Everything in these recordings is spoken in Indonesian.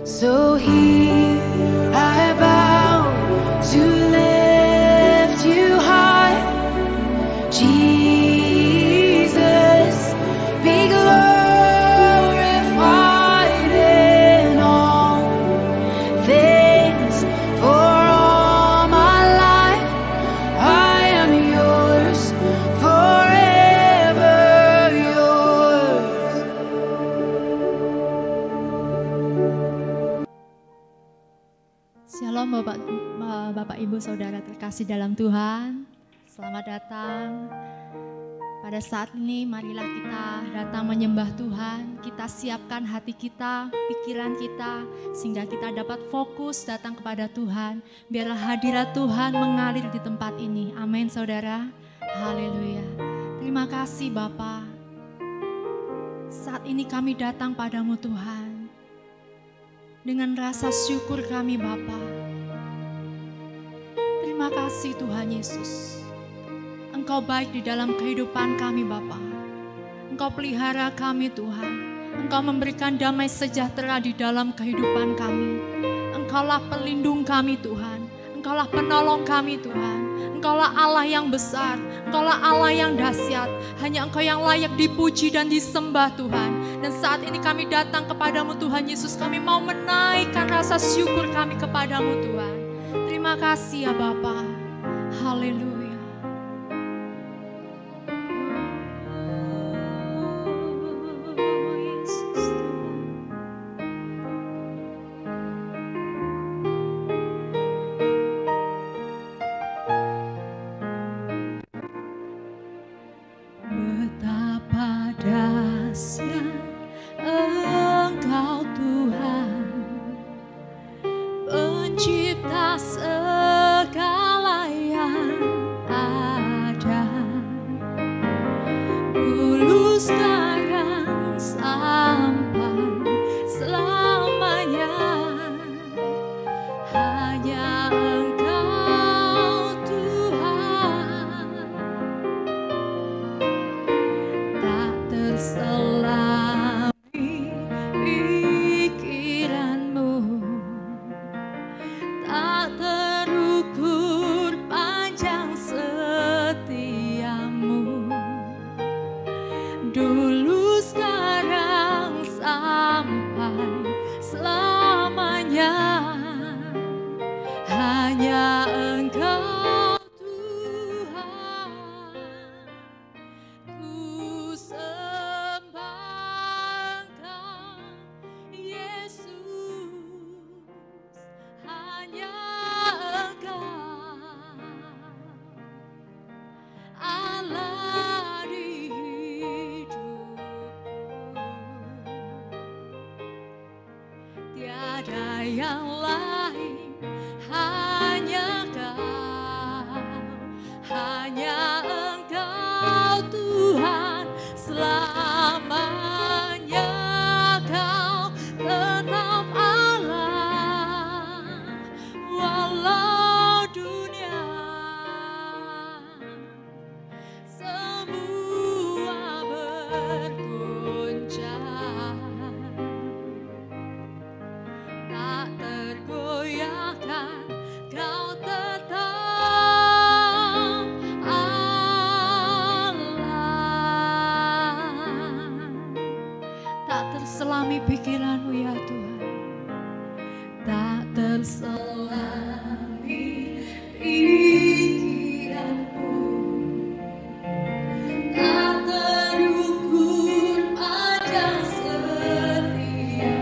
So here I bow to lift you high, Jesus, be glorified in all things. For all my life I am yours, forever yours. Shalom Bapak Ibu Saudara terkasih dalam Tuhan. Selamat datang. Pada saat ini marilah kita datang menyembah Tuhan. Kita siapkan hati kita, pikiran kita, sehingga kita dapat fokus datang kepada Tuhan. Biarlah hadirat Tuhan mengalir di tempat ini. Amin saudara. Haleluya. Terima kasih Bapa. Saat ini kami datang padamu Tuhan. Dengan rasa syukur kami Bapa. Terima kasih Tuhan Yesus. Engkau baik di dalam kehidupan kami Bapa. Engkau pelihara kami Tuhan. Engkau memberikan damai sejahtera di dalam kehidupan kami. Engkaulah pelindung kami Tuhan. Engkaulah penolong kami Tuhan. Engkaulah Allah yang besar. Engkaulah Allah yang dahsyat. Hanya Engkau yang layak dipuji dan disembah Tuhan. Dan saat ini kami datang kepadamu Tuhan Yesus. Kami mau menaikkan rasa syukur kami kepadamu Tuhan. Terima kasih ya Bapa. Haleluya. Betapa dahsyat Engkau Tuhan, pencipta segala yang ada. Dulu sekarang sampai selamanya, hanya Engkau Tuhan. Tak terselami pikiranmu, tak terukur panjang setiamu. Dulu sekarang sampai selamanya, hanya Engkau Tuhan. Ku sembah Engkau Yesus, hanya Engkau Allah di hidupku. Tiada yang lain, hanya Kau, hanya Engkau Tuhan. Selamanya Kau tetap Allah, walau dunia semua bergoncang, tak tergoyahkan Kau tetap Allah. Tak terselami pikiranmu ya Tuhan, tak terselami pikiranmu, tak terukur panjang setiamu.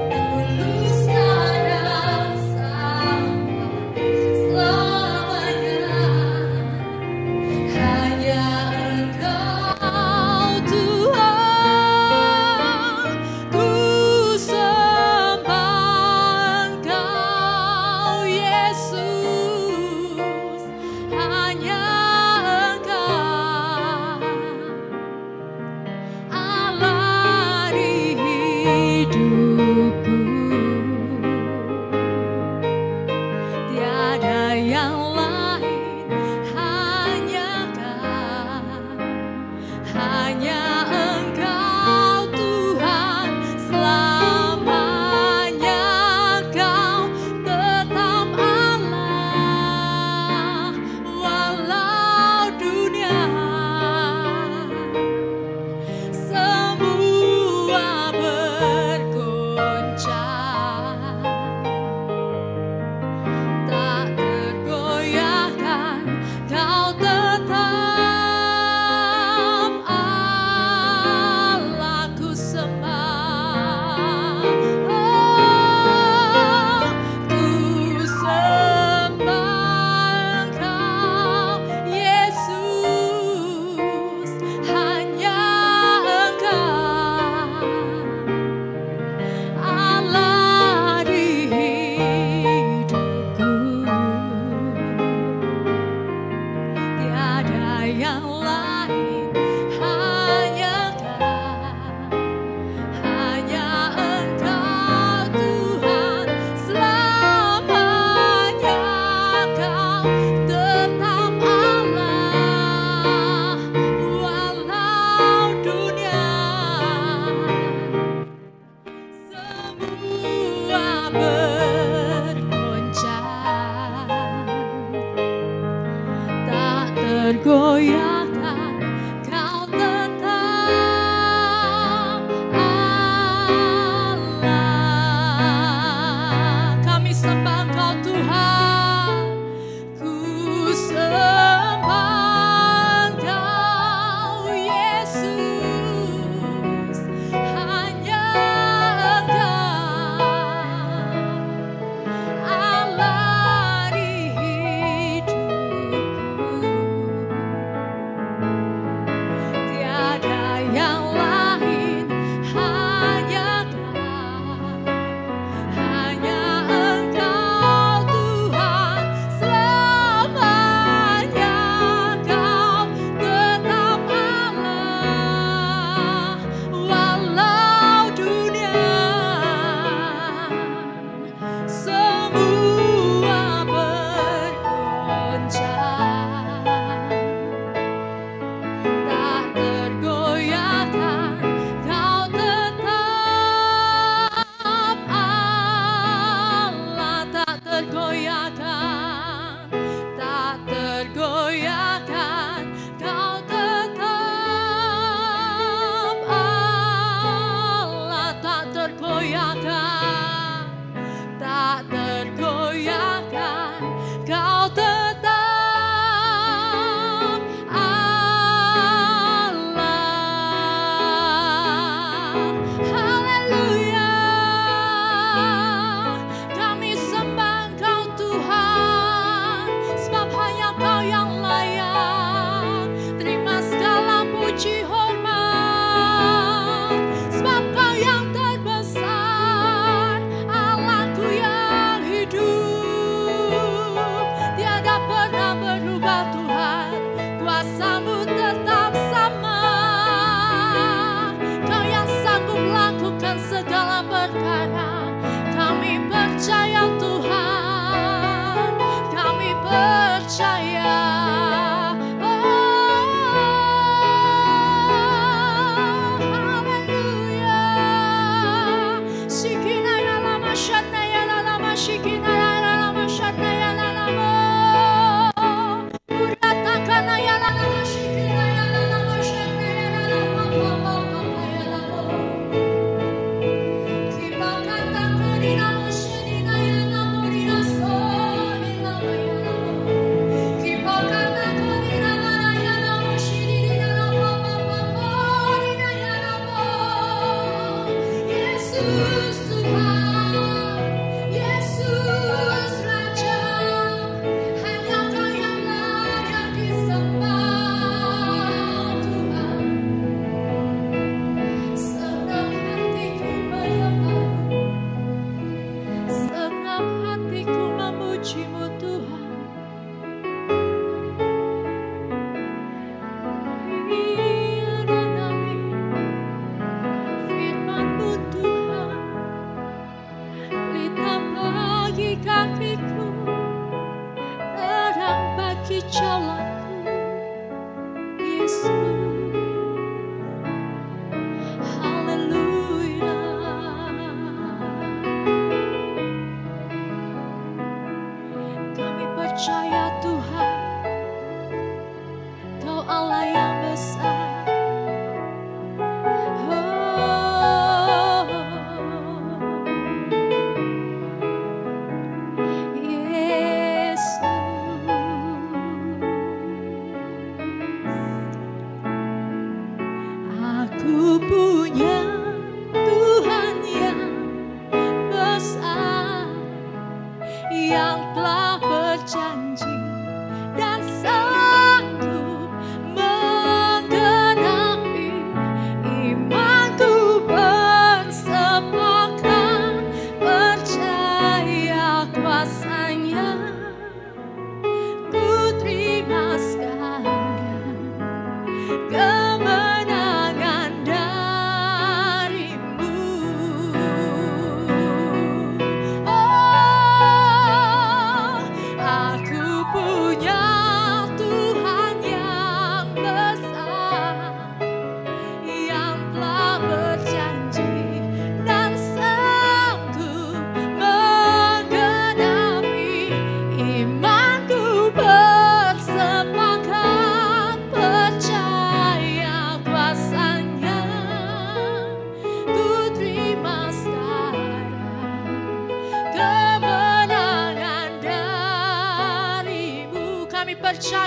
Dulu sekarang sampai selamanya, hanya Engkau Tuhan. yang lain, hanya Engkau Tuhan, selamanya Kau tetap Allah. Walau dunia semua bergoncang, tak tergoyahkan, Kau tetap Allah. Kami sembah Engkau Tuhan, ku sembah Engkau Yesus, hanya Engkau Allah di hidupku.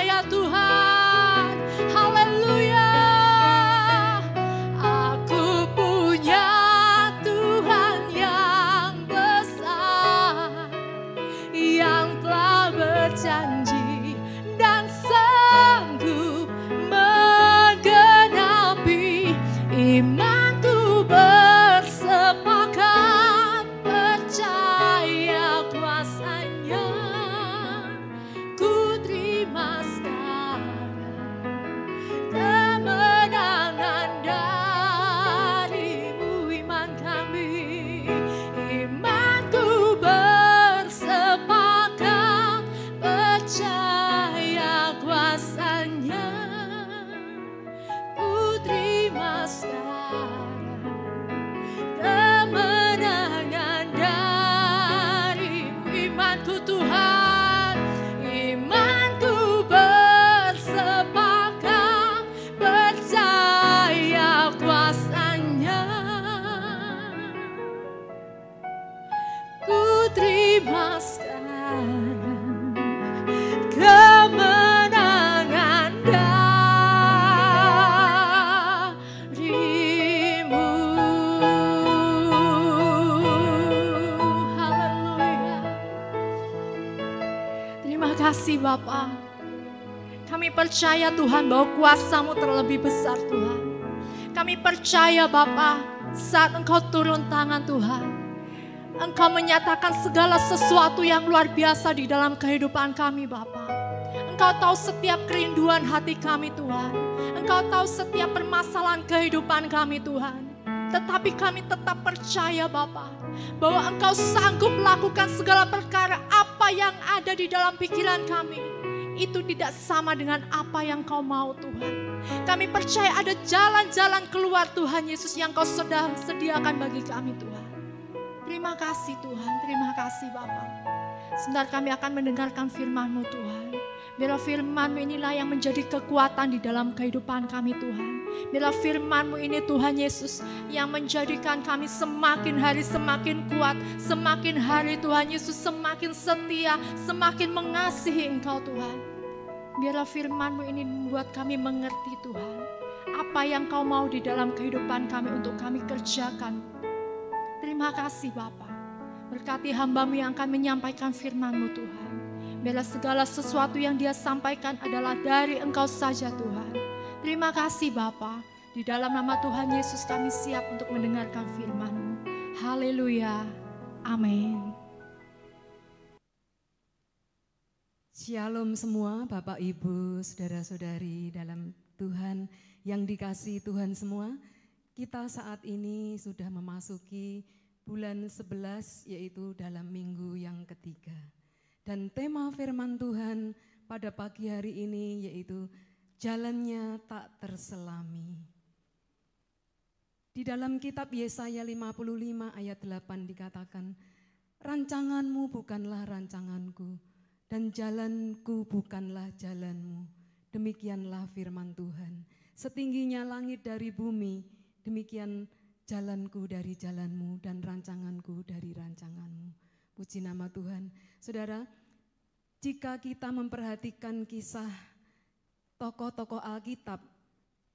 percaya Tuhan. Haleluya. Aku punya Tuhan yang besar, yang telah berjanji dan sanggup menggenapi. Imanku bersepakat percaya kuasanya. Ku terima sekarang kemenangan darimu. Iman kami, imanku bersepakat percaya kuasanya. Ku terima sekarang kemenangan darimu. Imanku Tuhan, imanku bersepakat percaya kuasanya. Ku terima sekarang kemenangan darimu. Haleluya. Terima kasih Bapa. Kami percaya Tuhan bahwa kuasa-Mu terlebih besar Tuhan. Kami percaya Bapa, saat Engkau turun tangan Tuhan, Engkau menyatakan segala sesuatu yang luar biasa di dalam kehidupan kami Bapa. Engkau tahu setiap kerinduan hati kami Tuhan. Engkau tahu setiap permasalahan kehidupan kami Tuhan. Tetapi kami tetap percaya Bapa, bahwa Engkau sanggup melakukan segala perkara. Apa yang ada di dalam pikiran kami, itu tidak sama dengan apa yang Kau mau Tuhan. Kami percaya ada jalan-jalan keluar Tuhan Yesus yang Kau sedang sediakan bagi kami Tuhan. Terima kasih Tuhan, terima kasih Bapa. Sebentar kami akan mendengarkan firman-Mu Tuhan. Biarlah firman-Mu inilah yang menjadi kekuatan di dalam kehidupan kami Tuhan. Biarlah firman-Mu ini Tuhan Yesus yang menjadikan kami semakin hari semakin kuat. Semakin hari Tuhan Yesus semakin setia, semakin mengasihi Engkau Tuhan. Biarlah firman-Mu ini membuat kami mengerti Tuhan, apa yang Kau mau di dalam kehidupan kami untuk kami kerjakan. Terima kasih Bapa. Berkati hamba-Mu yang akan menyampaikan firman-Mu Tuhan. Biarlah segala sesuatu yang dia sampaikan adalah dari Engkau saja Tuhan. Terima kasih Bapa. Di dalam nama Tuhan Yesus kami siap untuk mendengarkan firman-Mu. Haleluya. Amin. Shalom semua Bapak Ibu, Saudara-saudari dalam Tuhan yang dikasihi Tuhan semua. Kita saat ini sudah memasuki bulan 11 yaitu dalam minggu yang ketiga. Dan tema firman Tuhan pada pagi hari ini yaitu jalannya tak terselami. Di dalam kitab Yesaya 55 ayat 8 dikatakan, rancanganmu bukanlah rancanganku dan jalanku bukanlah jalanmu. Demikianlah firman Tuhan. Setingginya langit dari bumi, demikian jalanku dari jalanmu dan rancanganku dari rancanganmu. Puji nama Tuhan. Saudara, jika kita memperhatikan kisah tokoh-tokoh Alkitab,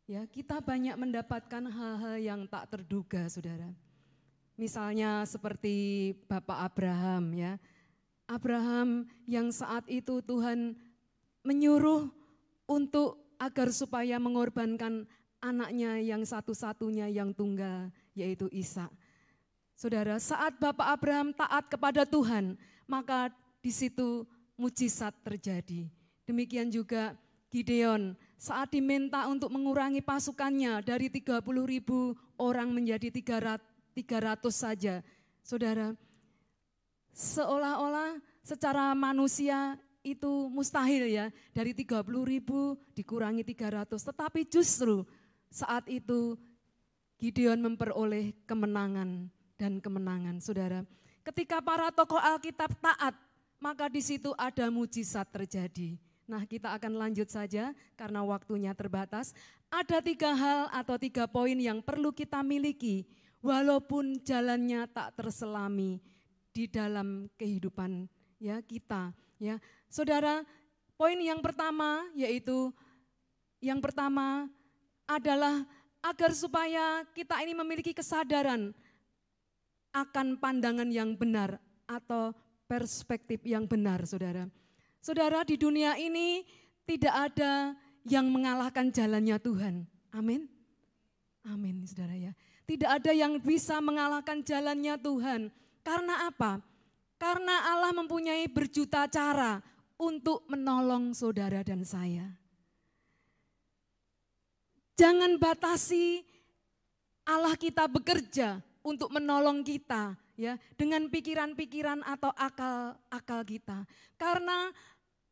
ya, kita banyak mendapatkan hal-hal yang tak terduga, Saudara. Misalnya seperti Bapak Abraham, ya. Abraham yang saat itu Tuhan menyuruh untuk agar supaya mengorbankan anaknya yang satu-satunya yang tunggal, yaitu Ishak. Saudara, saat Bapak Abraham taat kepada Tuhan, maka di situ mujizat terjadi. Demikian juga Gideon saat diminta untuk mengurangi pasukannya dari 30.000 orang menjadi 300 saja. Saudara, seolah-olah secara manusia itu mustahil ya, dari 30.000 dikurangi 300. Tetapi justru saat itu Gideon memperoleh kemenangan dan kemenangan. Saudara, ketika para tokoh Alkitab taat, maka di situ ada mujizat terjadi. Nah, kita akan lanjut saja karena waktunya terbatas. Ada 3 hal atau 3 poin yang perlu kita miliki walaupun jalannya tak terselami di dalam kehidupan ya kita. Ya, saudara, poin yang pertama yaitu yang pertama adalah agar supaya kita ini memiliki kesadaran akan pandangan yang benar atau perspektif yang benar, saudara. Saudara, di dunia ini tidak ada yang mengalahkan jalannya Tuhan. Amin. Amin, saudara ya. Tidak ada yang bisa mengalahkan jalannya Tuhan. Karena apa? Karena Allah mempunyai berjuta cara untuk menolong saudara dan saya. Jangan batasi Allah kita bekerja untuk menolong kita ya dengan pikiran-pikiran atau akal-akal kita. Karena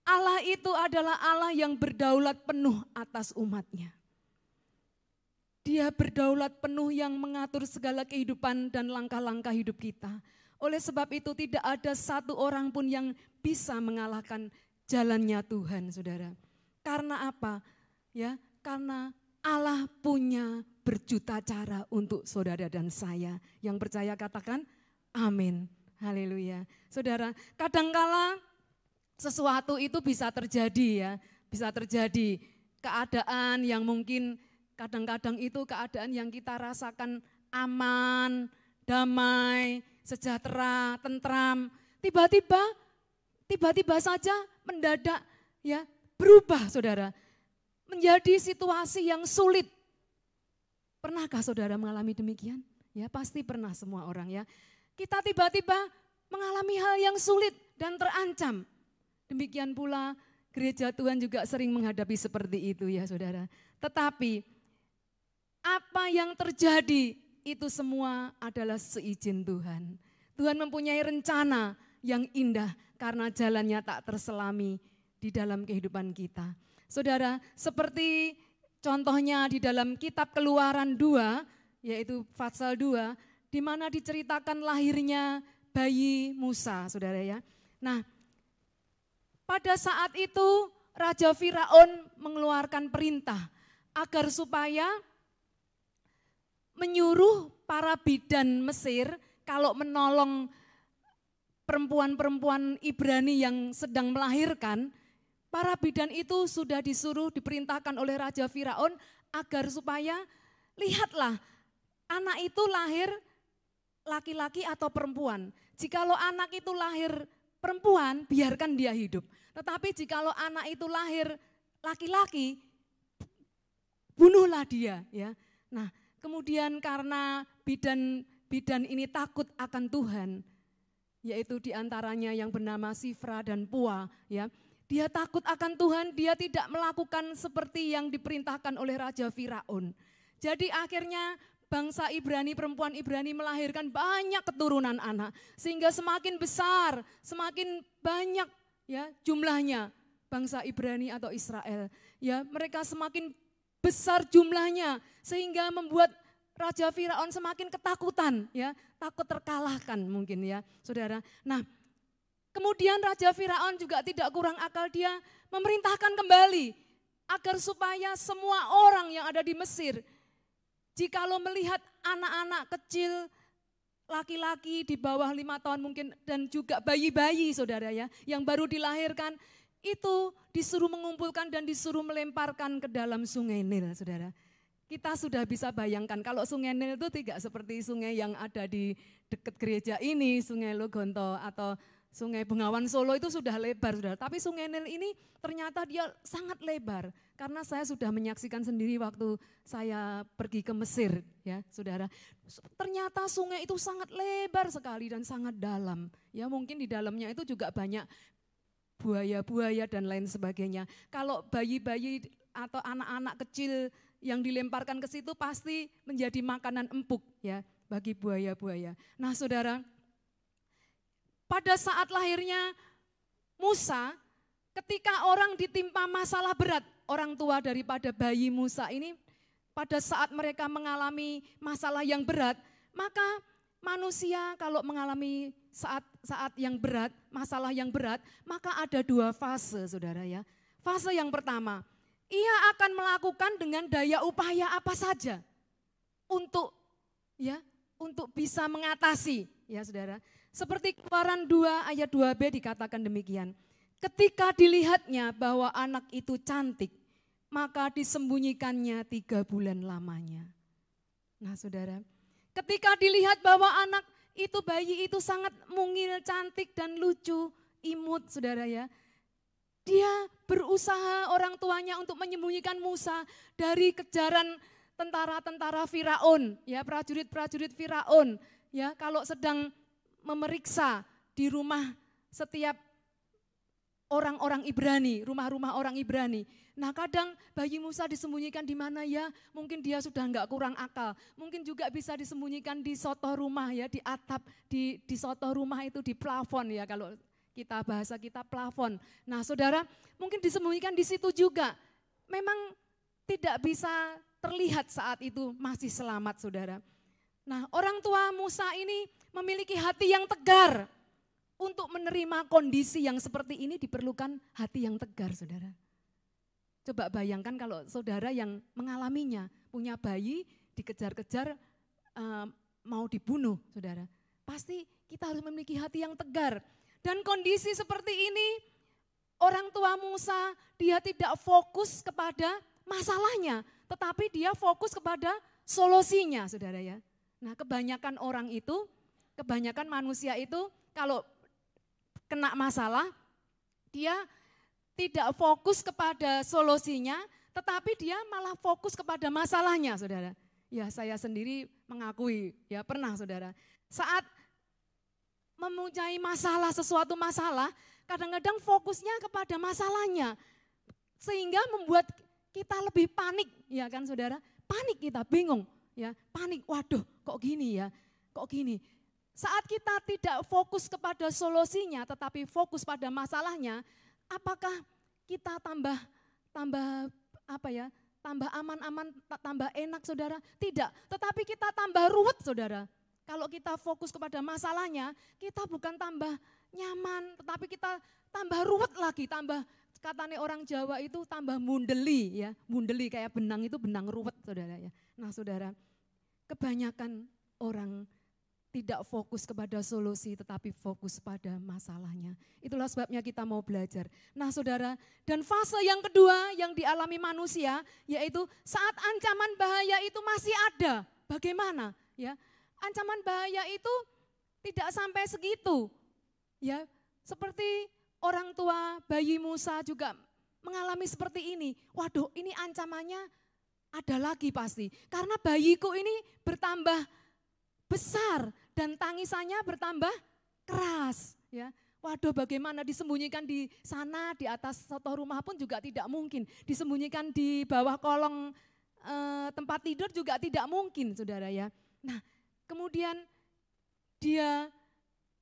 Allah itu adalah Allah yang berdaulat penuh atas umatnya. Dia berdaulat penuh yang mengatur segala kehidupan dan langkah-langkah hidup kita. Oleh sebab itu tidak ada satu orang pun yang bisa mengalahkan jalannya Tuhan, saudara. Karena apa? Ya, karena Allah punya berjuta cara untuk saudara dan saya. Yang percaya katakan amin. Haleluya. Saudara, kadangkala sesuatu itu bisa terjadi ya. Bisa terjadi keadaan yang mungkin kadang-kadang itu keadaan yang kita rasakan aman, damai, sejahtera, tentram. Tiba-tiba saja mendadak ya berubah, saudara. Menjadi situasi yang sulit. Pernahkah saudara mengalami demikian? Ya pasti pernah semua orang ya. Kita tiba-tiba mengalami hal yang sulit dan terancam. Demikian pula gereja Tuhan juga sering menghadapi seperti itu ya saudara. Tetapi apa yang terjadi itu semua adalah seizin Tuhan. Tuhan mempunyai rencana yang indah karena jalannya tak terselami di dalam kehidupan kita. Saudara, seperti contohnya di dalam kitab Keluaran 2, yaitu pasal 2, di mana diceritakan lahirnya bayi Musa, saudara ya. Nah, pada saat itu Raja Firaun mengeluarkan perintah agar supaya menyuruh para bidan Mesir kalau menolong perempuan-perempuan Ibrani yang sedang melahirkan, para bidan itu sudah disuruh diperintahkan oleh Raja Firaun agar supaya lihatlah anak itu lahir laki-laki atau perempuan. Jikalau anak itu lahir perempuan, biarkan dia hidup. Tetapi jikalau anak itu lahir laki-laki, bunuhlah dia. Ya. Nah, kemudian karena bidan ini takut akan Tuhan, yaitu diantaranya yang bernama Sifra dan Pua, ya. Dia takut akan Tuhan, dia tidak melakukan seperti yang diperintahkan oleh Raja Firaun. Jadi akhirnya bangsa Ibrani, perempuan Ibrani melahirkan banyak keturunan anak. Sehingga semakin besar, semakin banyak ya jumlahnya bangsa Ibrani atau Israel. Ya, mereka semakin besar jumlahnya sehingga membuat Raja Firaun semakin ketakutan, ya, takut terkalahkan mungkin ya, saudara. Nah, kemudian Raja Firaun juga tidak kurang akal, dia memerintahkan kembali agar supaya semua orang yang ada di Mesir, jikalau melihat anak-anak kecil, laki-laki di bawah 5 tahun mungkin dan juga bayi-bayi saudara ya, yang baru dilahirkan, itu disuruh mengumpulkan dan disuruh melemparkan ke dalam sungai Nil saudara. Kita sudah bisa bayangkan kalau sungai Nil itu tidak seperti sungai yang ada di dekat gereja ini, sungai Logonto atau sungai Bengawan Solo itu sudah lebar saudara. Tapi sungai Nil ini ternyata dia sangat lebar. Karena saya sudah menyaksikan sendiri waktu saya pergi ke Mesir ya saudara. Ternyata sungai itu sangat lebar sekali dan sangat dalam. Ya mungkin di dalamnya itu juga banyak buaya-buaya dan lain sebagainya. Kalau bayi-bayi atau anak-anak kecil yang dilemparkan ke situ pasti menjadi makanan empuk ya bagi buaya-buaya. Nah saudara, pada saat lahirnya Musa, ketika orang ditimpa masalah berat, orang tua daripada bayi Musa ini pada saat mereka mengalami masalah yang berat, maka manusia kalau mengalami saat yang berat, masalah yang berat, maka ada 2 fase saudara ya. Fase yang pertama, ia akan melakukan dengan daya upaya apa saja untuk bisa mengatasi ya saudara. Seperti Keluaran 2 ayat 2b dikatakan demikian. Ketika dilihatnya bahwa anak itu cantik, maka disembunyikannya 3 bulan lamanya. Nah saudara, ketika dilihat bahwa anak itu, bayi itu sangat mungil, cantik dan lucu, imut saudara ya. Dia berusaha orang tuanya untuk menyembunyikan Musa dari kejaran tentara-tentara Firaun, ya prajurit-prajurit Firaun, ya kalau sedang memeriksa di rumah setiap orang-orang Ibrani, rumah-rumah orang Ibrani. Nah kadang bayi Musa disembunyikan di mana ya, mungkin dia sudah enggak kurang akal. Mungkin juga bisa disembunyikan di soto rumah ya, di atap, di soto rumah itu di plafon ya kalau kita bahasa kita plafon. Nah saudara mungkin disembunyikan di situ juga. Memang tidak bisa terlihat saat itu masih selamat saudara. Nah orang tua Musa ini memiliki hati yang tegar. Untuk menerima kondisi yang seperti ini diperlukan hati yang tegar saudara. Coba bayangkan kalau saudara yang mengalaminya, punya bayi dikejar-kejar mau dibunuh saudara. Pasti kita harus memiliki hati yang tegar. Dan kondisi seperti ini orang tua Musa dia tidak fokus kepada masalahnya. Tetapi dia fokus kepada solusinya saudara ya. Nah kebanyakan orang itu, kebanyakan manusia itu kalau kena masalah, dia tidak fokus kepada solusinya, tetapi dia malah fokus kepada masalahnya, saudara. Ya saya sendiri mengakui, ya pernah saudara. Saat mempunyai masalah, sesuatu masalah, kadang-kadang fokusnya kepada masalahnya. Sehingga membuat kita lebih panik, ya kan saudara. Panik kita, bingung, ya panik, waduh kok gini ya, kok gini. Saat kita tidak fokus kepada solusinya tetapi fokus pada masalahnya, apakah kita tambah aman-aman, tambah enak saudara? Tidak, tetapi kita tambah ruwet saudara. Kalau kita fokus kepada masalahnya, kita bukan tambah nyaman, tetapi kita tambah ruwet lagi, tambah katanya orang Jawa itu tambah mundeli ya, mundeli kayak benang itu benang ruwet saudara ya. Nah saudara, kebanyakan orang tidak fokus kepada solusi tetapi fokus pada masalahnya. Itulah sebabnya kita mau belajar. Nah saudara, dan fase yang kedua yang dialami manusia yaitu saat ancaman bahaya itu masih ada. Bagaimana? Ya, ancaman bahaya itu tidak sampai segitu. Ya, seperti orang tua bayi Musa juga mengalami seperti ini. Waduh, ini ancamannya ada lagi pasti. Karena bayiku ini bertambah besar dan tangisannya bertambah keras ya. Waduh bagaimana disembunyikan di sana di atas soto rumah pun juga tidak mungkin. Disembunyikan di bawah kolong tempat tidur juga tidak mungkin saudara ya. Nah kemudian dia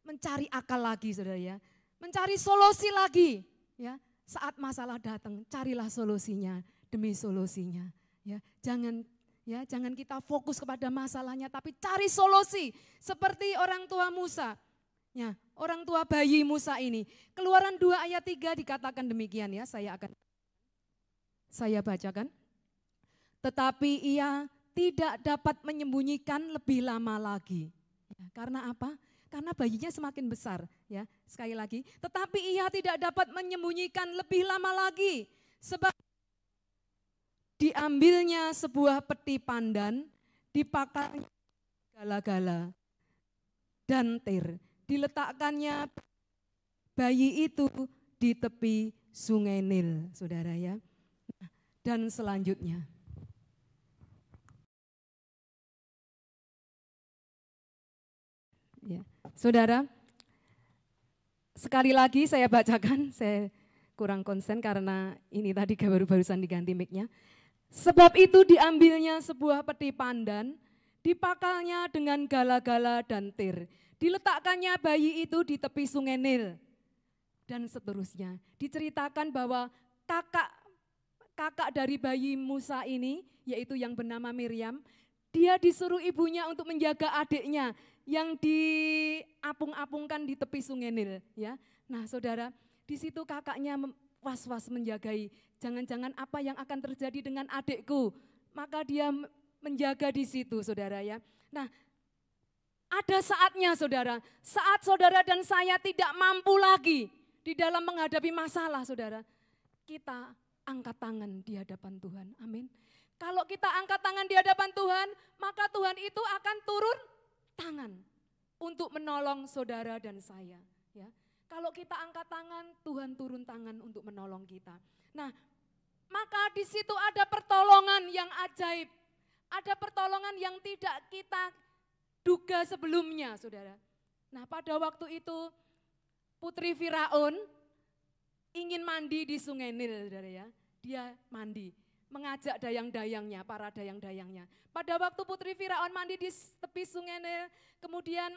mencari akal lagi saudara ya. Mencari solusi lagi ya. Saat masalah datang carilah solusinya demi solusinya ya. Jangan kita fokus kepada masalahnya tapi cari solusi seperti orang tua Musa. Ya, orang tua bayi Musa ini. Keluaran 2 ayat 3 dikatakan demikian ya, saya bacakan. Tetapi ia tidak dapat menyembunyikan lebih lama lagi. Ya, karena apa? Karena bayinya semakin besar ya. Sekali lagi, tetapi ia tidak dapat menyembunyikan lebih lama lagi sebab diambilnya sebuah peti pandan, dipakarnya gala-gala dan tir. Diletakkannya bayi itu di tepi sungai Nil, saudara ya. Dan selanjutnya. Ya, saudara, sekali lagi saya bacakan, saya kurang konsen karena ini tadi baru-barusan diganti mic-nya. Sebab itu diambilnya sebuah peti pandan, dipakalnya dengan gala-gala dan tir. Diletakkannya bayi itu di tepi sungai Nil. Dan seterusnya. Diceritakan bahwa kakak dari bayi Musa ini, yaitu yang bernama Miriam, dia disuruh ibunya untuk menjaga adiknya yang diapung-apungkan di tepi sungai Nil. Ya. Nah saudara, di situ kakaknya was-was menjagai. Jangan-jangan apa yang akan terjadi dengan adikku. Maka dia menjaga di situ saudara ya. Nah ada saatnya saudara, saat saudara dan saya tidak mampu lagi. di dalam menghadapi masalah, saudara, kita angkat tangan di hadapan Tuhan. Amin. Kalau kita angkat tangan di hadapan Tuhan, maka Tuhan itu akan turun tangan untuk menolong saudara dan saya. Ya, kalau kita angkat tangan, Tuhan turun tangan untuk menolong kita. Nah, maka di situ ada pertolongan yang ajaib, ada pertolongan yang tidak kita duga sebelumnya, saudara. Nah, pada waktu itu putri Firaun ingin mandi di Sungai Nil, saudara ya. Dia mandi, mengajak dayang-dayangnya, para dayang-dayangnya. Pada waktu putri Firaun mandi di tepi Sungai Nil, kemudian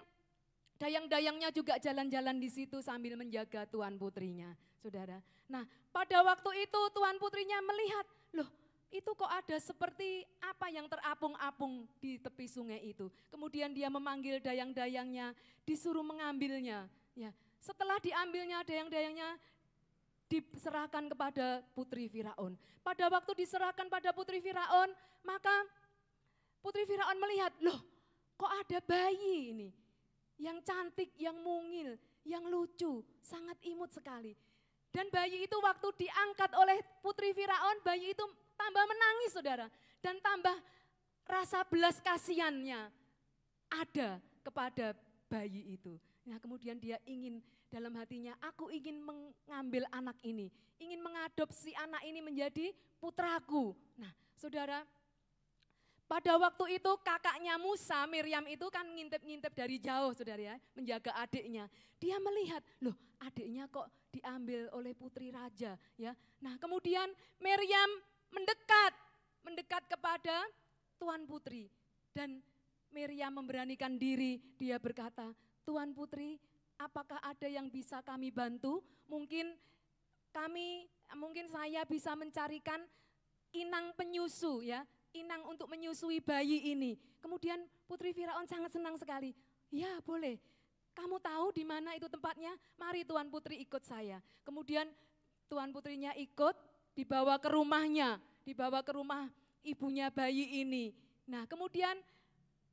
dayang-dayangnya juga jalan-jalan di situ sambil menjaga tuan putrinya, saudara. Nah, pada waktu itu tuan putrinya melihat, loh, itu kok ada seperti apa yang terapung-apung di tepi sungai itu. Kemudian dia memanggil dayang-dayangnya, disuruh mengambilnya. Ya, setelah diambilnya dayang-dayangnya, diserahkan kepada putri Firaun. Pada waktu diserahkan pada putri Firaun, maka putri Firaun melihat, loh, kok ada bayi ini yang cantik, yang mungil, yang lucu, sangat imut sekali. Dan bayi itu waktu diangkat oleh putri Firaun, bayi itu tambah menangis, saudara. Dan tambah rasa belas kasihannya ada kepada bayi itu. Nah, kemudian dia ingin dalam hatinya, aku ingin mengambil anak ini, ingin mengadopsi anak ini menjadi putraku. Nah, saudara, pada waktu itu kakaknya Musa, Miriam itu kan ngintip-ngintip dari jauh, saudara ya, menjaga adiknya. Dia melihat, loh, adiknya kok diambil oleh putri raja, ya. Nah, kemudian Miriam mendekat kepada tuan putri, dan Miriam memberanikan diri, dia berkata, Tuan putri, apakah ada yang bisa kami bantu? Mungkin saya bisa mencarikan inang penyusu, ya, inang untuk menyusui bayi ini. Kemudian putri Firaun sangat senang sekali. Ya, boleh. Kamu tahu di mana itu tempatnya? Mari tuan putri ikut saya. Kemudian tuan putrinya ikut, dibawa ke rumahnya, dibawa ke rumah ibunya bayi ini. Nah, kemudian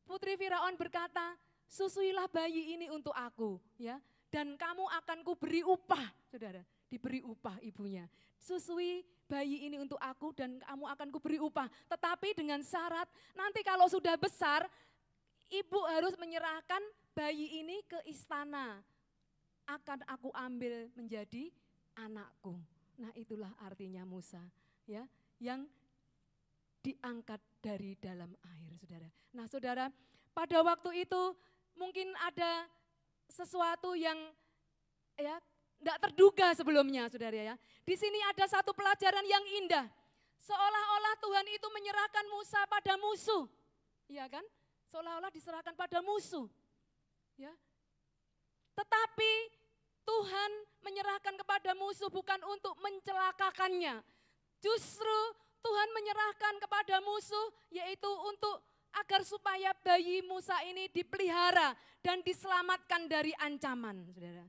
putri Firaun berkata, susuilah bayi ini untuk aku, ya, dan kamu akan kuberi upah, saudara, diberi upah ibunya. Susui bayi ini untuk aku dan kamu akan kuberi upah, tetapi dengan syarat nanti kalau sudah besar, ibu harus menyerahkan bayi ini ke istana, akan aku ambil menjadi anakku. Nah, itulah artinya Musa, ya, yang diangkat dari dalam air, saudara. Nah, saudara, pada waktu itu mungkin ada sesuatu yang ya tidak terduga sebelumnya, saudara ya. Di sini ada satu pelajaran yang indah. Seolah-olah Tuhan itu menyerahkan Musa pada musuh, ya kan? Seolah-olah diserahkan pada musuh, ya. Tetapi Tuhan menyerahkan kepada musuh bukan untuk mencelakakannya. Justru Tuhan menyerahkan kepada musuh yaitu untuk agar supaya bayi Musa ini dipelihara dan diselamatkan dari ancaman, saudara.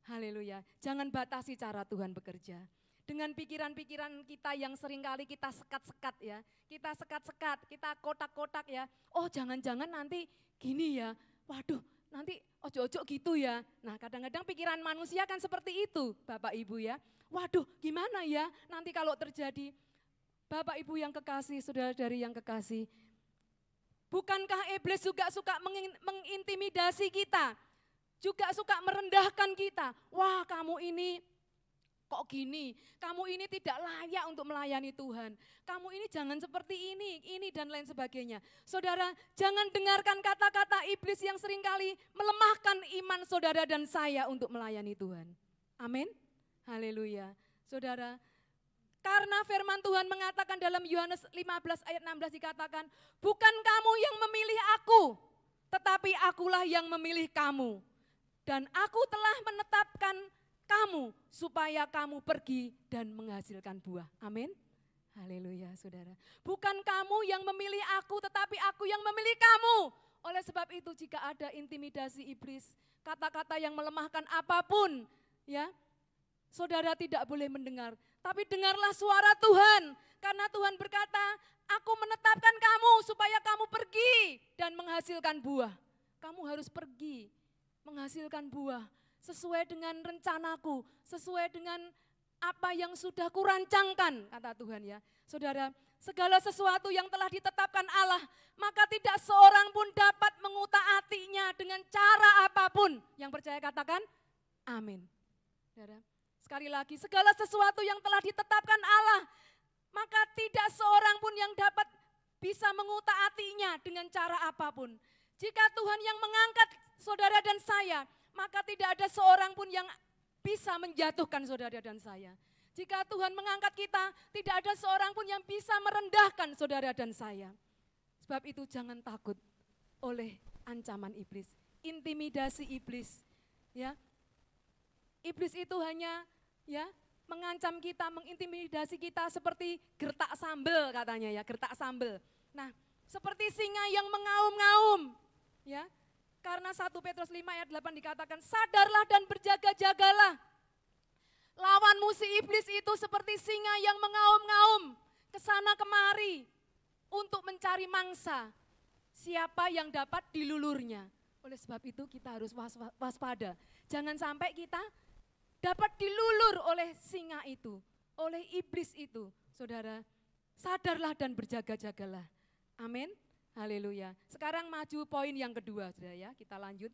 Haleluya. Jangan batasi cara Tuhan bekerja. Dengan pikiran-pikiran kita yang seringkali kita sekat-sekat ya. Kita sekat-sekat, kita kotak-kotak ya. Oh, jangan-jangan nanti gini ya. Waduh, nanti ojo-ojo gitu ya. Nah, kadang-kadang pikiran manusia kan seperti itu, Bapak Ibu ya. Waduh, gimana ya nanti kalau terjadi. Bapak Ibu yang kekasih, saudara-saudari yang kekasih, bukankah iblis juga suka mengintimidasi kita? Juga suka merendahkan kita. Wah, kamu ini kok gini? Kamu ini tidak layak untuk melayani Tuhan. Kamu ini jangan seperti ini dan lain sebagainya. Saudara, jangan dengarkan kata-kata iblis yang seringkali melemahkan iman saudara dan saya untuk melayani Tuhan. Amin. Haleluya. Saudara, karena firman Tuhan mengatakan dalam Yohanes 15 ayat 16 dikatakan, bukan kamu yang memilih aku, tetapi akulah yang memilih kamu. Dan aku telah menetapkan kamu supaya kamu pergi dan menghasilkan buah. Amin. Haleluya, saudara. Bukan kamu yang memilih aku, tetapi aku yang memilih kamu. Oleh sebab itu jika ada intimidasi iblis, kata-kata yang melemahkan apapun, ya, saudara tidak boleh mendengar. Tapi dengarlah suara Tuhan, karena Tuhan berkata, aku menetapkan kamu supaya kamu pergi dan menghasilkan buah. Kamu harus pergi, menghasilkan buah. sesuai dengan rencanaku, sesuai dengan apa yang sudah kurancangkan, kata Tuhan ya. Saudara, segala sesuatu yang telah ditetapkan Allah, maka tidak seorang pun dapat mengutak-atiknya dengan cara apapun. Yang percaya katakan, amin. Saudara, sekali lagi, segala sesuatu yang telah ditetapkan Allah, maka tidak seorang pun yang dapat bisa mengutak-atiknya dengan cara apapun. Jika Tuhan yang mengangkat saudara dan saya, maka tidak ada seorang pun yang bisa menjatuhkan saudara dan saya. Jika Tuhan mengangkat kita, tidak ada seorang pun yang bisa merendahkan saudara dan saya. Sebab itu jangan takut oleh ancaman iblis, intimidasi iblis. Ya, iblis itu hanya ya mengancam kita, mengintimidasi kita seperti gertak sambal katanya ya, gertak sambal. Nah, seperti singa yang mengaum-ngaum. Ya, karena 1 Petrus 5 ayat 8 dikatakan, sadarlah dan berjaga-jagalah. Lawanmu si iblis itu seperti singa yang mengaum-ngaum kesana kemari untuk mencari mangsa. Siapa yang dapat dilulurnya. Oleh sebab itu kita harus waspada. Jangan sampai kita dapat dilulur oleh singa itu, oleh iblis itu. Saudara, sadarlah dan berjaga-jagalah. Amin. Haleluya. Sekarang maju poin yang kedua, saudara ya, kita lanjut.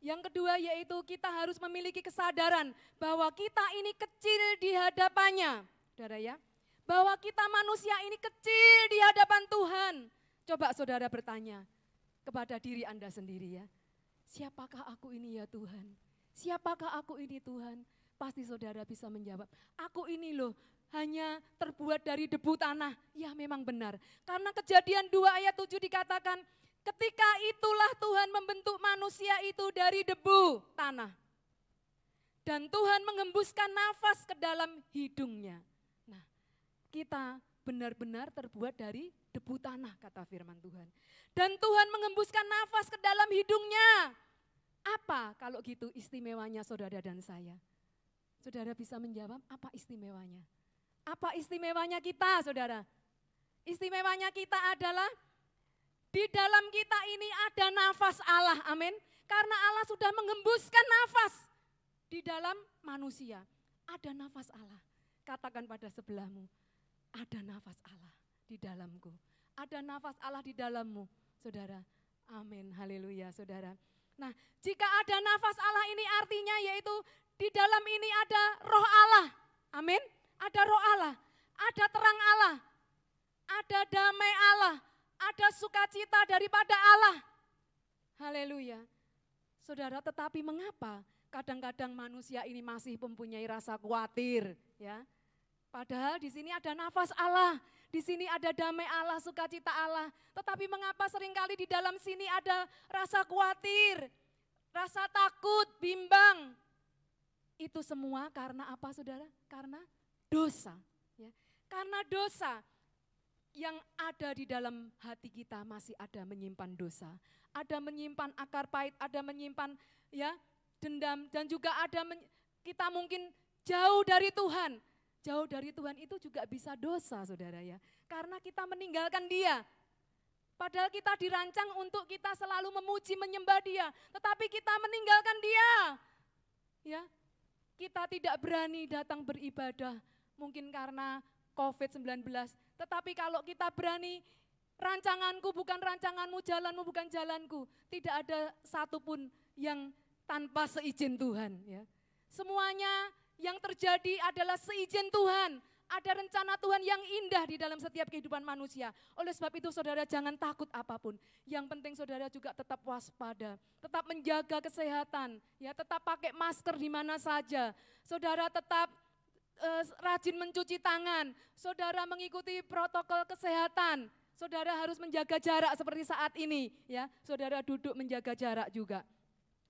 Yang kedua yaitu kita harus memiliki kesadaran bahwa kita ini kecil di hadapannya, saudara ya. Bahwa kita manusia ini kecil di hadapan Tuhan. Coba saudara bertanya kepada diri Anda sendiri ya. Siapakah aku ini ya Tuhan? Siapakah aku ini Tuhan? Pasti saudara bisa menjawab, aku ini loh hanya terbuat dari debu tanah. Ya memang benar. Karena Kejadian 2 ayat 7 dikatakan, ketika itulah Tuhan membentuk manusia itu dari debu tanah. Dan Tuhan menghembuskan nafas ke dalam hidungnya. Nah, kita benar-benar terbuat dari debu tanah, kata firman Tuhan. Dan Tuhan menghembuskan nafas ke dalam hidungnya. Apa kalau gitu istimewanya saudara dan saya? Saudara bisa menjawab apa istimewanya? Apa istimewanya kita, saudara? Istimewanya kita adalah di dalam kita ini ada nafas Allah, amin. Karena Allah sudah menghembuskan nafas di dalam manusia. Ada nafas Allah. Katakan pada sebelahmu, ada nafas Allah di dalamku. Ada nafas Allah di dalammu, saudara. Amin, haleluya, saudara. Nah, jika ada nafas Allah ini artinya yaitu di dalam ini ada roh Allah, amin. Ada roh Allah, ada terang Allah, ada damai Allah, ada sukacita daripada Allah. Haleluya. Saudara, tetapi mengapa kadang-kadang manusia ini masih mempunyai rasa khawatir, ya? Padahal di sini ada nafas Allah, di sini ada damai Allah, sukacita Allah. Tetapi mengapa seringkali di dalam sini ada rasa khawatir, rasa takut, bimbang. Itu semua karena apa, saudara? Karena dosa. Ya. Karena dosa yang ada di dalam hati kita masih ada menyimpan dosa. Ada menyimpan akar pahit, ada menyimpan ya dendam, dan juga ada kita mungkin jauh dari Tuhan. Jauh dari Tuhan itu juga bisa dosa, saudara ya. Karena kita meninggalkan Dia. Padahal kita dirancang untuk kita selalu memuji, menyembah Dia. Tetapi kita meninggalkan Dia. Ya, kita tidak berani datang beribadah. Mungkin karena COVID-19. Tetapi kalau kita berani, rancanganku bukan rancanganmu, jalanmu bukan jalanku. Tidak ada satupun yang tanpa seizin Tuhan. Ya. Semuanya yang terjadi adalah seizin Tuhan. Ada rencana Tuhan yang indah di dalam setiap kehidupan manusia. Oleh sebab itu saudara jangan takut apapun. Yang penting saudara juga tetap waspada. Tetap menjaga kesehatan. Ya, tetap pakai masker di mana saja. Saudara tetap rajin mencuci tangan. Saudara mengikuti protokol kesehatan. Saudara harus menjaga jarak seperti saat ini. Ya, saudara duduk menjaga jarak juga.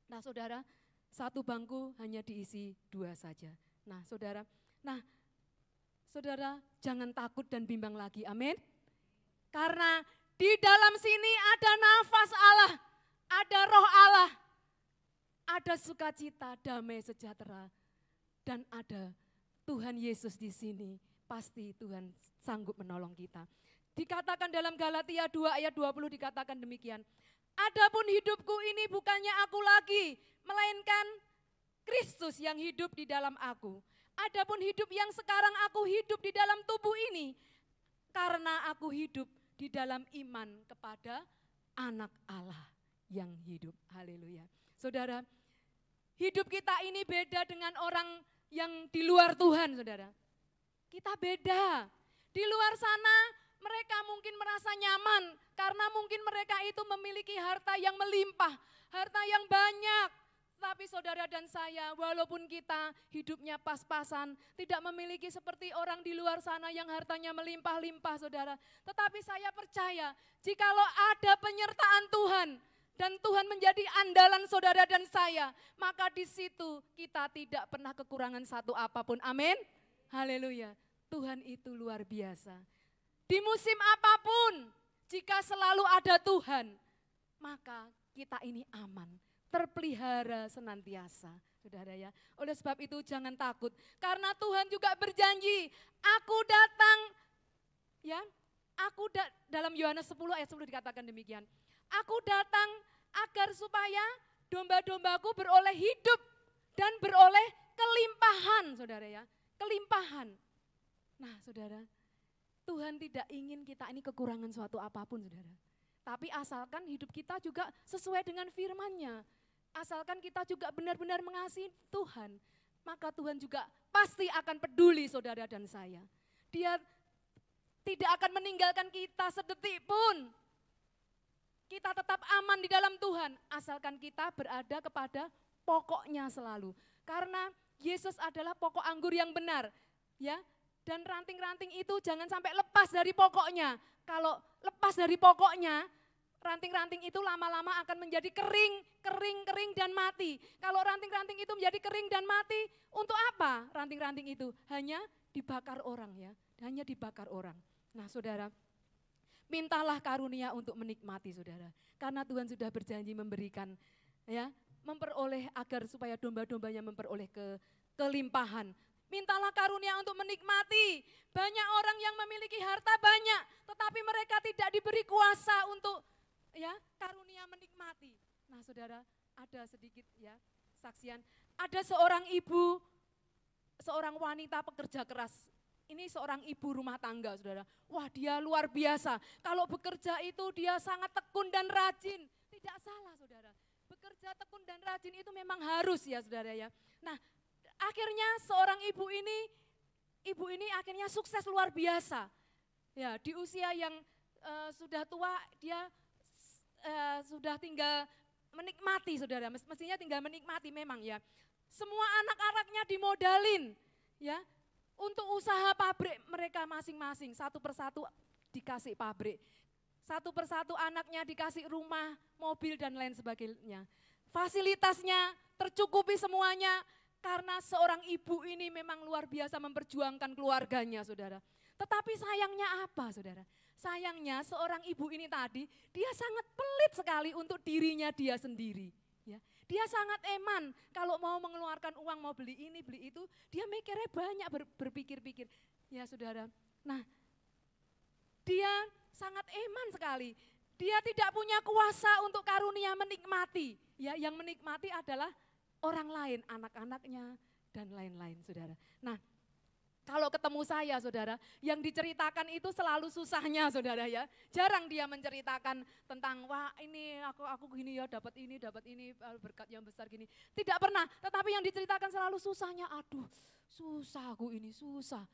Nah saudara, satu bangku hanya diisi 2 saja. Nah saudara jangan takut dan bimbang lagi, amin. Karena di dalam sini ada nafas Allah, ada roh Allah, ada sukacita, damai, sejahtera, dan ada Tuhan Yesus di sini. Pasti Tuhan sanggup menolong kita. Dikatakan dalam Galatia 2 ayat 20 dikatakan demikian. Adapun hidupku ini bukannya aku lagi, melainkan Kristus yang hidup di dalam aku. Adapun hidup yang sekarang aku hidup di dalam tubuh ini, karena aku hidup di dalam iman kepada Anak Allah yang hidup. Haleluya. Saudara, hidup kita ini beda dengan orang yang di luar Tuhan, saudara. Kita beda. Di luar sana mereka mungkin merasa nyaman karena mungkin mereka itu memiliki harta yang melimpah, harta yang banyak. Tapi saudara dan saya, walaupun kita hidupnya pas-pasan, tidak memiliki seperti orang di luar sana yang hartanya melimpah-limpah, saudara. Tetapi saya percaya, jikalau ada penyertaan Tuhan, dan Tuhan menjadi andalan saudara dan saya, maka di situ kita tidak pernah kekurangan satu apapun. Amin. Haleluya. Tuhan itu luar biasa. Di musim apapun, jika selalu ada Tuhan, maka kita ini aman, terpelihara senantiasa, saudara ya. Oleh sebab itu jangan takut, karena Tuhan juga berjanji, aku datang, ya, dalam Yohanes 10 ayat 10 dikatakan demikian. Aku datang agar supaya domba-dombaku beroleh hidup dan beroleh kelimpahan, saudara ya, kelimpahan. Nah saudara, Tuhan tidak ingin kita ini kekurangan suatu apapun, saudara. Tapi asalkan hidup kita juga sesuai dengan firman-Nya. Asalkan kita juga benar-benar mengasihi Tuhan, maka Tuhan juga pasti akan peduli saudara dan saya. Dia tidak akan meninggalkan kita sedetik pun. Kita tetap aman di dalam Tuhan, asalkan kita berada kepada pokoknya selalu. Karena Yesus adalah pokok anggur yang benar, ya. Dan ranting-ranting itu jangan sampai lepas dari pokoknya. Kalau lepas dari pokoknya, ranting-ranting itu lama-lama akan menjadi kering dan mati. Kalau ranting-ranting itu menjadi kering dan mati, untuk apa ranting-ranting itu? Hanya dibakar orang ya, hanya dibakar orang. Nah saudara, mintalah karunia untuk menikmati saudara. Karena Tuhan sudah berjanji memberikan, ya, memperoleh agar supaya domba-dombanya memperoleh kelimpahan. Mintalah karunia untuk menikmati. Banyak orang yang memiliki harta banyak, tetapi mereka tidak diberi kuasa untuk, ya, karunia menikmati. Nah saudara, ada sedikit ya saksian. Ada seorang ibu, seorang wanita pekerja keras. Ini seorang ibu rumah tangga, saudara. Wah, dia luar biasa. Kalau bekerja itu dia sangat tekun dan rajin. Tidak salah, saudara. Bekerja tekun dan rajin itu memang harus ya, saudara ya. Nah, akhirnya seorang ibu ini akhirnya sukses luar biasa. Ya, di usia yang sudah tua, dia sudah tinggal menikmati, saudara. Mestinya tinggal menikmati memang ya. Semua anak-anaknya dimodalin, ya, untuk usaha pabrik mereka masing-masing. Satu persatu dikasih pabrik, satu persatu anaknya dikasih rumah, mobil dan lain sebagainya. Fasilitasnya tercukupi semuanya karena seorang ibu ini memang luar biasa memperjuangkan keluarganya, saudara. Tetapi sayangnya apa, saudara? Sayangnya seorang ibu ini tadi, dia sangat pelit sekali untuk dirinya dia sendiri. Ya. Dia sangat eman, kalau mau mengeluarkan uang, mau beli ini, beli itu, dia mikirnya banyak, berpikir-pikir. Ya saudara, nah dia sangat eman sekali. Dia tidak punya kuasa untuk karunia menikmati. Ya, yang menikmati adalah orang lain, anak-anaknya dan lain-lain, saudara. Nah, kalau ketemu saya, saudara, yang diceritakan itu selalu susahnya, saudara ya. Jarang dia menceritakan tentang, wah ini aku gini ya, dapat ini, berkat yang besar gini. Tidak pernah, tetapi yang diceritakan selalu susahnya. Aduh, susah aku ini, susah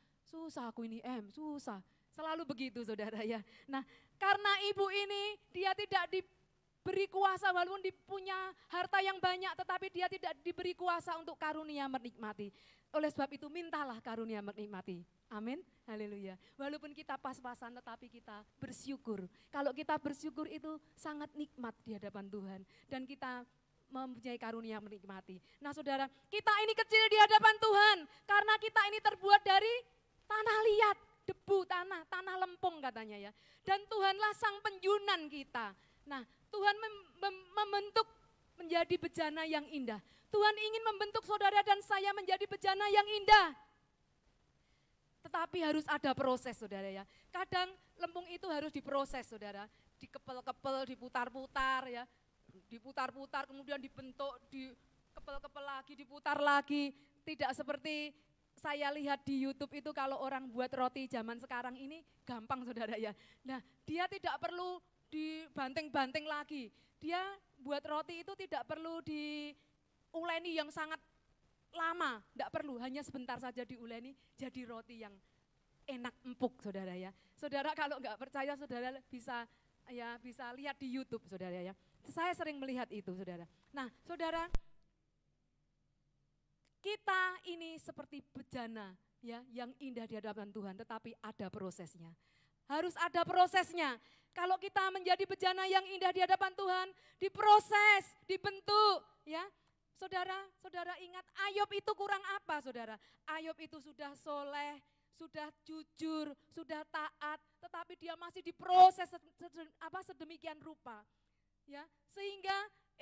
aku ini, susah. Selalu begitu, saudara ya. Nah, karena ibu ini dia tidak diberi kuasa, walaupun punya harta yang banyak, tetapi dia tidak diberi kuasa untuk karunia menikmati. Oleh sebab itu mintalah karunia menikmati. Amin, haleluya. Walaupun kita pas-pasan tetapi kita bersyukur. Kalau kita bersyukur itu sangat nikmat di hadapan Tuhan. Dan kita mempunyai karunia menikmati. Nah saudara, kita ini kecil di hadapan Tuhan. Karena kita ini terbuat dari tanah liat, debu, tanah lempung katanya ya. Dan Tuhanlah sang penjunan kita. Nah Tuhan membentuk menjadi bejana yang indah. Tuhan ingin membentuk saudara dan saya menjadi bejana yang indah. Tetapi harus ada proses, saudara ya. Kadang lempung itu harus diproses, saudara. Dikepel-kepel, diputar-putar ya. Diputar-putar, kemudian dibentuk, kepel-kepel lagi, diputar lagi. Tidak seperti saya lihat di YouTube itu kalau orang buat roti zaman sekarang ini gampang saudara ya. Nah dia tidak perlu dibanting-banting lagi. Dia buat roti itu tidak perlu diuleni yang sangat lama, tidak perlu, hanya sebentar saja diuleni jadi roti yang enak empuk saudara ya. Saudara kalau nggak percaya saudara bisa lihat di YouTube saudara ya. Saya sering melihat itu saudara. Nah saudara, kita ini seperti bejana ya yang indah di hadapan Tuhan, tetapi ada prosesnya. Harus ada prosesnya. Kalau kita menjadi bejana yang indah di hadapan Tuhan, diproses, dibentuk ya. Saudara ingat Ayub itu kurang apa saudara? Ayub itu sudah soleh, sudah jujur, sudah taat, tetapi dia masih diproses sedemikian rupa. Ya, sehingga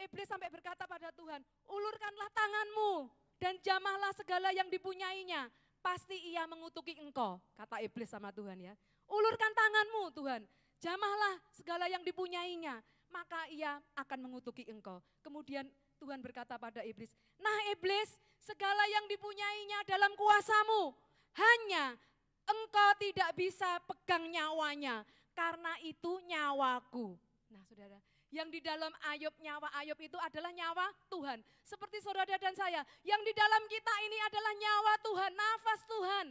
iblis sampai berkata pada Tuhan, ulurkanlah tanganmu dan jamahlah segala yang dipunyainya, pasti ia mengutuki engkau, kata iblis sama Tuhan ya. Ulurkan tanganmu Tuhan, jamahlah segala yang dipunyainya, maka ia akan mengutuki engkau. Kemudian Tuhan berkata pada iblis, nah iblis, segala yang dipunyainya dalam kuasamu, hanya engkau tidak bisa pegang nyawanya, karena itu nyawaku. Nah saudara, yang di dalam nyawa Ayub itu adalah nyawa Tuhan. Seperti saudara dan saya, yang di dalam kita ini adalah nyawa Tuhan, nafas Tuhan.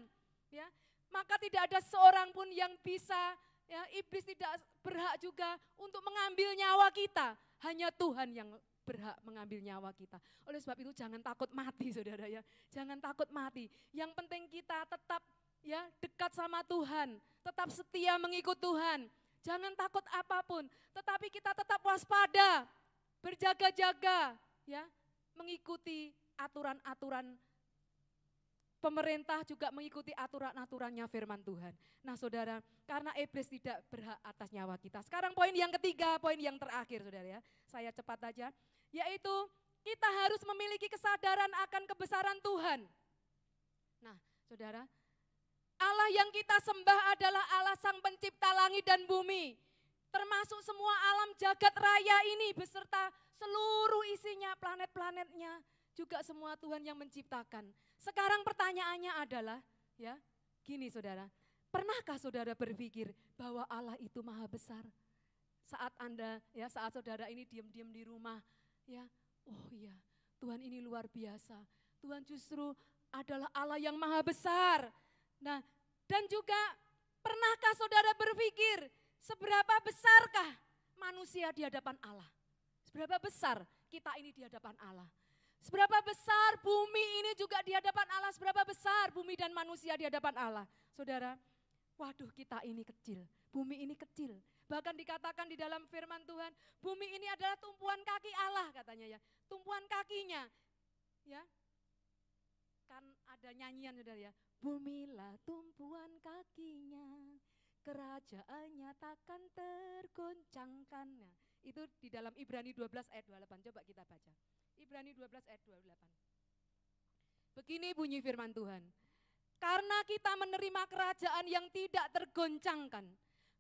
Ya, maka tidak ada seorang pun yang bisa, ya, iblis tidak berhak juga untuk mengambil nyawa kita. Hanya Tuhan yang berhak mengambil nyawa kita. Oleh sebab itu jangan takut mati saudara ya. Jangan takut mati. Yang penting kita tetap ya dekat sama Tuhan, tetap setia mengikut Tuhan. Jangan takut apapun, tetapi kita tetap waspada, berjaga-jaga, ya, mengikuti aturan-aturan pemerintah, juga mengikuti aturan-aturannya firman Tuhan. Nah saudara, karena iblis tidak berhak atas nyawa kita. Sekarang poin yang ketiga, poin yang terakhir saudara ya, saya cepat aja, yaitu kita harus memiliki kesadaran akan kebesaran Tuhan. Nah saudara, Allah yang kita sembah adalah Allah Sang Pencipta langit dan bumi, termasuk semua alam jagat raya ini beserta seluruh isinya, planet-planetnya, juga semua Tuhan yang menciptakan. Sekarang pertanyaannya adalah, ya, gini saudara, pernahkah saudara berpikir bahwa Allah itu maha besar? Saat saudara ini diam-diam di rumah, ya, oh iya, Tuhan ini luar biasa. Tuhan justru adalah Allah yang maha besar. Nah, dan juga pernahkah saudara berpikir seberapa besarkah manusia di hadapan Allah? Seberapa besar kita ini di hadapan Allah? Seberapa besar bumi ini juga di hadapan Allah? Seberapa besar bumi dan manusia di hadapan Allah? Saudara, waduh kita ini kecil, bumi ini kecil. Bahkan dikatakan di dalam firman Tuhan, bumi ini adalah tumpuan kaki Allah katanya ya. Tumpuan kakinya, ya. Kan ada nyanyian saudara ya. Bumilah tumpuan kakinya, kerajaannya takkan tergoncangkan. Nah, itu di dalam Ibrani 12 ayat 28, coba kita baca. Ibrani 12 ayat 28. Begini bunyi firman Tuhan. Karena kita menerima kerajaan yang tidak tergoncangkan,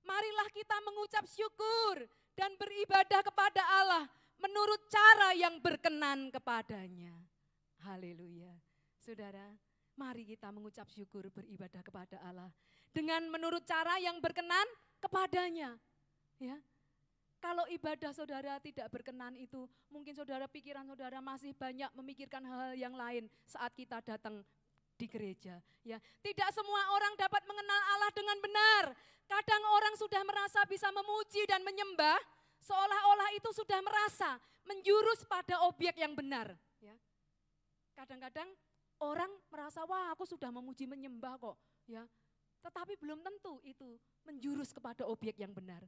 marilah kita mengucap syukur dan beribadah kepada Allah menurut cara yang berkenan kepadanya. Haleluya. Saudara, mari kita mengucap syukur beribadah kepada Allah dengan menurut cara yang berkenan kepadanya. Ya, kalau ibadah saudara tidak berkenan itu, mungkin saudara pikiran saudara masih banyak memikirkan hal-hal yang lain saat kita datang di gereja. Ya, tidak semua orang dapat mengenal Allah dengan benar. Kadang orang sudah merasa bisa memuji dan menyembah, seolah-olah itu sudah merasa menjurus pada objek yang benar. Ya, kadang-kadang orang merasa, wah aku sudah memuji menyembah kok, ya. Tetapi belum tentu itu menjurus kepada objek yang benar.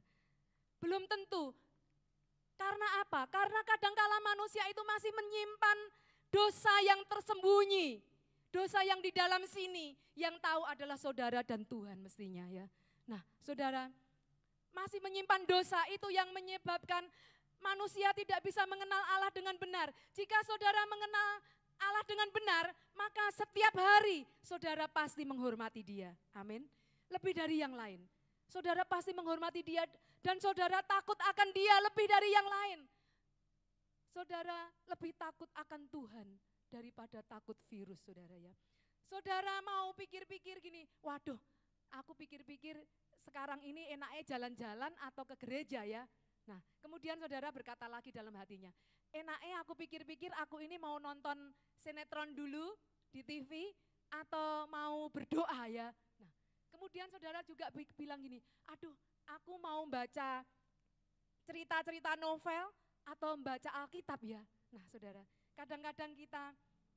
Belum tentu. Karena apa? Karena kadangkala manusia itu masih menyimpan dosa yang tersembunyi. Dosa yang di dalam sini, yang tahu adalah saudara dan Tuhan mestinya ya. Nah saudara, masih menyimpan dosa itu yang menyebabkan manusia tidak bisa mengenal Allah dengan benar. Jika saudara mengenal Allah dengan benar, maka setiap hari saudara pasti menghormati Dia. Amin. Lebih dari yang lain. Saudara pasti menghormati Dia dan saudara takut akan Dia lebih dari yang lain. Saudara lebih takut akan Tuhan daripada takut virus, saudara ya. Saudara mau pikir-pikir gini, waduh, aku pikir-pikir sekarang ini enaknya jalan-jalan atau ke gereja ya. Nah, kemudian saudara berkata lagi dalam hatinya, enaknya aku pikir-pikir aku ini mau nonton sinetron dulu di TV atau mau berdoa ya. Nah, kemudian saudara juga bilang gini, aduh, aku mau baca cerita-cerita novel atau membaca Alkitab ya. Nah, saudara, kadang-kadang kita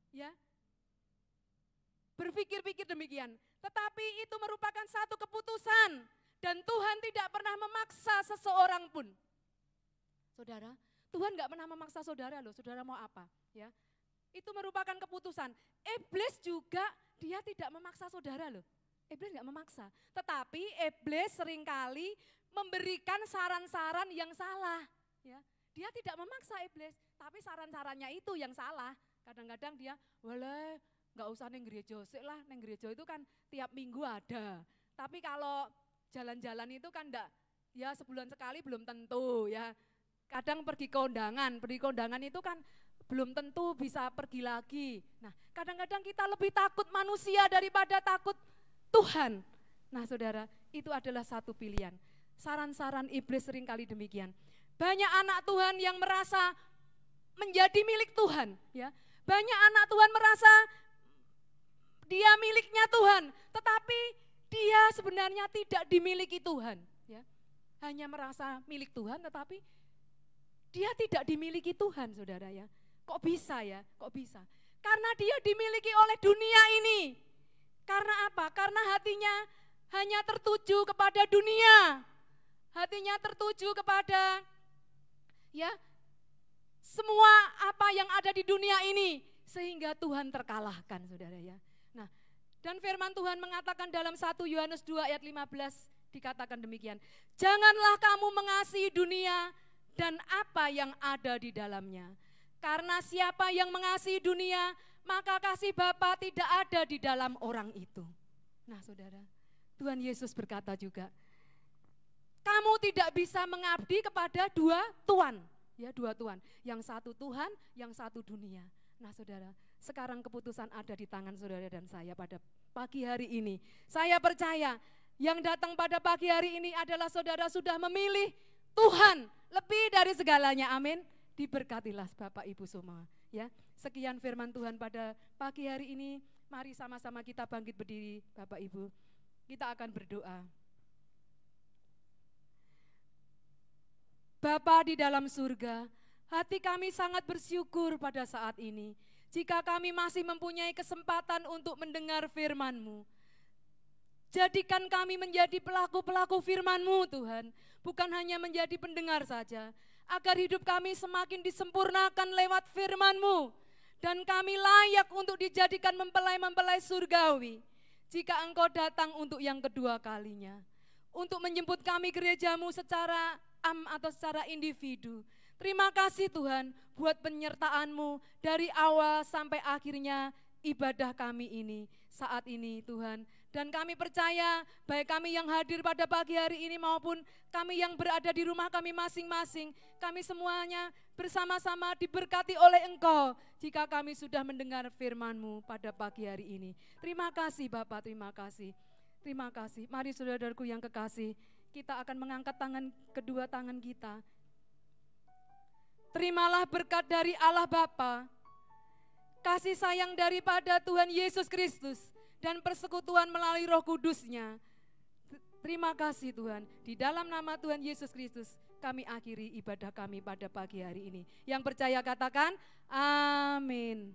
ya berpikir-pikir demikian, tetapi itu merupakan satu keputusan dan Tuhan tidak pernah memaksa seseorang pun. Saudara, Tuhan gak pernah memaksa saudara loh, saudara mau apa ya. Itu merupakan keputusan. Iblis juga dia tidak memaksa saudara loh. Iblis gak memaksa, tetapi iblis seringkali memberikan saran-saran yang salah ya. Dia tidak memaksa iblis, tapi saran-sarannya itu yang salah. Kadang-kadang dia, boleh nggak usah neng gereja sih lah, neng gereja itu kan tiap minggu ada. Tapi kalau jalan-jalan itu kan enggak, ya sebulan sekali belum tentu ya. Kadang pergi ke kondangan itu kan belum tentu bisa pergi lagi. Nah, kadang-kadang kita lebih takut manusia daripada takut Tuhan. Nah, saudara, itu adalah satu pilihan. Saran-saran iblis seringkali demikian. Banyak anak Tuhan yang merasa menjadi milik Tuhan, ya. Banyak anak Tuhan merasa dia miliknya Tuhan, tetapi dia sebenarnya tidak dimiliki Tuhan, ya. Hanya merasa milik Tuhan, tetapi dia tidak dimiliki Tuhan, saudara ya. Kok bisa ya? Kok bisa? Karena dia dimiliki oleh dunia ini. Karena apa? Karena hatinya hanya tertuju kepada dunia. Hatinya tertuju kepada ya semua apa yang ada di dunia ini, sehingga Tuhan terkalahkan, saudara ya. Nah, dan firman Tuhan mengatakan dalam 1 Yohanes 2 ayat 15 dikatakan demikian. Janganlah kamu mengasihi dunia dan apa yang ada di dalamnya. Karena siapa yang mengasihi dunia, maka kasih Bapa tidak ada di dalam orang itu. Nah, saudara, Tuhan Yesus berkata juga, kamu tidak bisa mengabdi kepada dua tuan, ya dua tuan. Yang satu Tuhan, yang satu dunia. Nah, saudara, sekarang keputusan ada di tangan saudara dan saya pada pagi hari ini. Saya percaya yang datang pada pagi hari ini adalah saudara sudah memilih Tuhan lebih dari segalanya. Amin. Diberkatilah Bapak Ibu semua. Ya, sekian firman Tuhan pada pagi hari ini. Mari sama-sama kita bangkit berdiri, Bapak Ibu. Kita akan berdoa. Bapa di dalam surga, hati kami sangat bersyukur pada saat ini. Jika kami masih mempunyai kesempatan untuk mendengar firman-Mu. Jadikan kami menjadi pelaku-pelaku firman-Mu Tuhan. Bukan hanya menjadi pendengar saja. Agar hidup kami semakin disempurnakan lewat firman-Mu. Dan kami layak untuk dijadikan mempelai-mempelai surgawi. Jika Engkau datang untuk yang kedua kalinya. Untuk menjemput kami gereja-Mu secara atau secara individu. Terima kasih Tuhan buat penyertaan-Mu dari awal sampai akhirnya ibadah kami ini saat ini Tuhan. Dan kami percaya baik kami yang hadir pada pagi hari ini maupun kami yang berada di rumah kami masing-masing, kami semuanya bersama-sama diberkati oleh Engkau jika kami sudah mendengar firman-Mu pada pagi hari ini. Terima kasih Bapak, terima kasih. Terima kasih. Mari saudaraku yang kekasih, kita akan mengangkat kedua tangan kita. Terimalah berkat dari Allah Bapa, kasih sayang daripada Tuhan Yesus Kristus, dan persekutuan melalui Roh Kudus-Nya. Terima kasih Tuhan. Di dalam nama Tuhan Yesus Kristus, kami akhiri ibadah kami pada pagi hari ini. Yang percaya katakan, amin.